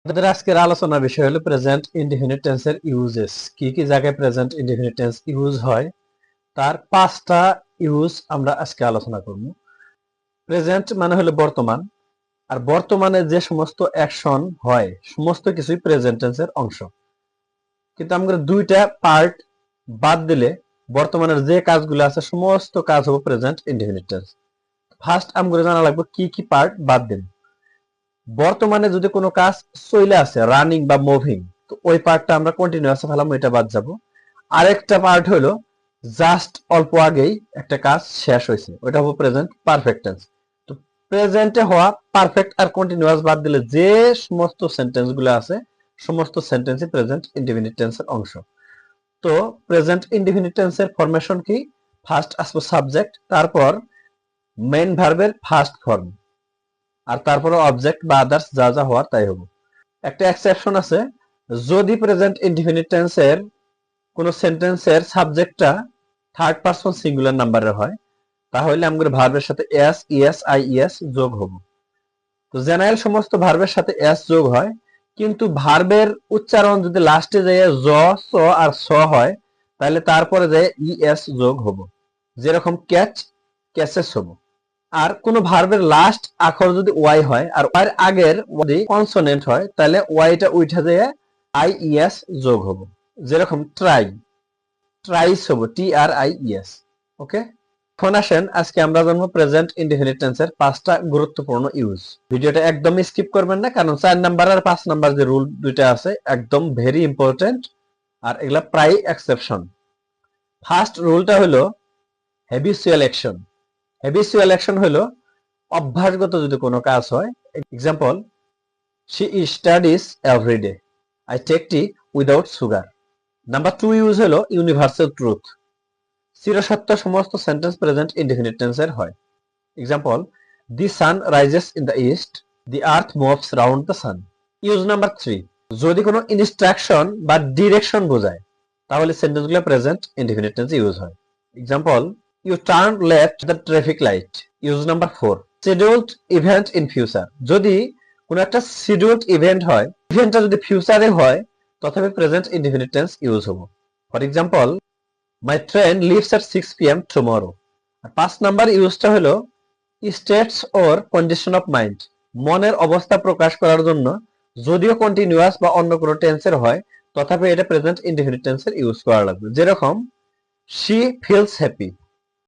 আমাদের আজকের আলোচনার বিষয় হলো প্রেজেন্ট ইনডিফিনিট টেন্সের ইউজেস। কি কি জায়গায় প্রেজেন্ট ইনডিফিনিট টেন্স ইউজ হয় তার 5টা ইউজ আমরা আজকে আলোচনা করব। প্রেজেন্ট মানে হলো বর্তমান, আর বর্তমানে যে সমস্ত অ্যাকশন হয় সমস্ত কিছুই প্রেজেন্ট টেন্সের অংশ। কিন্তু আমরা দুইটা পার্ট বাদ দিলে বর্তমানের যে কাজগুলো আছে সমস্ত কাজ হবে প্রেজেন্ট ইনডিফিনিট টেন্স। ফার্স্ট আমরা জানা লাগবে কি কি পার্ট বাদ দিন। বর্তমানে যদি কোনো কাজ চলে আছে রানিং বা মুভিং, তো ওই পার্টটা আমরা কন্টিনিউয়াসে ফেলাম, ওইটা বাদ যাব। আরেকটা পার্ট হলো জাস্ট অল্প আগেই একটা কাজ শেষ হয়েছে, ওইটা হবে প্রেজেন্ট পারফেক্ট টেন্স। তো প্রেজেন্টে হওয়া পারফেক্ট আর কন্টিনিউয়াস বাদ দিলে যে সমস্ত সেন্টেন্স গুলো আছে সমস্ত সেন্টেন্সই প্রেজেন্ট ইনডিফিনিট টেন্সের অংশ। তো প্রেজেন্ট ইনডিফিনিট টেন্সের ফরমেশন কি? ফার্স্ট আসবে সাবজেক্ট, তারপর মেইন ভার্বের ফার্স্ট ফর্ম, আর তারপরে অবজেক্ট বা আদার্স যা যা হওয়ার তাই হবে। একটা এক্সেপশন আছে, যদি প্রেজেন্ট ইনডিফিনিট টেন্সের কোন সেন্টেন্সের সাবজেক্টটা থার্ড পারসন সিঙ্গুলার নাম্বারের হয়, তাহলে আমাদের ভার্বের সাথে এস, ইএস, আইইএস যোগ হবে। তো জেনারেল সমস্ত ভার্বের সাথে এস যোগ হয়, কিন্তু ভার্বের উচ্চারণ যদি লাস্টে যায় জ, স আর স হয়, তাহলে তারপরে যায় ইএস যোগ হবে। যেরকম ক্যাচ, ক্যাচেস হবে। আর কোন ভার্বের লাস্ট আখর যদি ওয়াই হয় আর ওয়াই আগের যদি কনসোনেন্ট হয়, তাহলে ওয়াইটা উঠে যায় আইইএস যোগ হবে। যেরকম ট্রাই, ট্রাইস হবে টি আর আই ইএস। ওকে, এখন আসেন আজকে আমরা জানবো প্রেজেন্ট ইনডিফিনিট টেন্সের 5টা গুরুত্বপূর্ণ ইউজ। ভিডিওটা একদম স্কিপ করবেন না, কারণ 4 নাম্বার আর 5 নাম্বার যে রুল দুইটা আছে একদম ভেরি ইম্পর্টেন্ট, আর এগুলা প্রায় এক্সেপশন। ফার্স্ট রুলটা হলো হ্যাবিচুয়াল অ্যাকশন। হ্যাবিচুয়াল অ্যাকশন হলো অভ্যাসগত যদি কোনো কাজ হয়। Example, she studies everyday, I take tea without sugar. Number 2 use হলো ইউনিভার্সাল ট্রুথ। চিরসত্য সমস্ত সেন্টেন্স প্রেজেন্ট ইনডিফিনিট টেন্সের হয়। Example, the sun rises in the east, the earth moves round the sun. Use number 3, যদি কোনো instruction বা direction বোঝায় তাহলে সেন্টেন্সগুলো প্রেজেন্ট ইনডিফিনিট টেন্সে ইউজ হয়। Example, you turn left the traffic light. Use number 4, scheduled event in future, যদি কোনো একটা শিডিউলড ইভেন্ট হয়, ইভেন্টটা যদি ফিউচারে হয় তথাপি প্রেজেন্ট ইনডিফিনিট টেন্স ইউজ হবে। For example, my train leaves at 6 PM tomorrow. আর 5 নাম্বার ইউজটা হলো states or condition of mind, মনের অবস্থা প্রকাশ করার জন্য যদিও কন্টিনিউয়াস বা অন্য কোনো টেন্সের হয় তথাপি এটা প্রেজেন্ট ইনডিফিনিট টেন্সের ইউজ করা লাগবে। যেরকম, শি ফিলস হ্যাপি,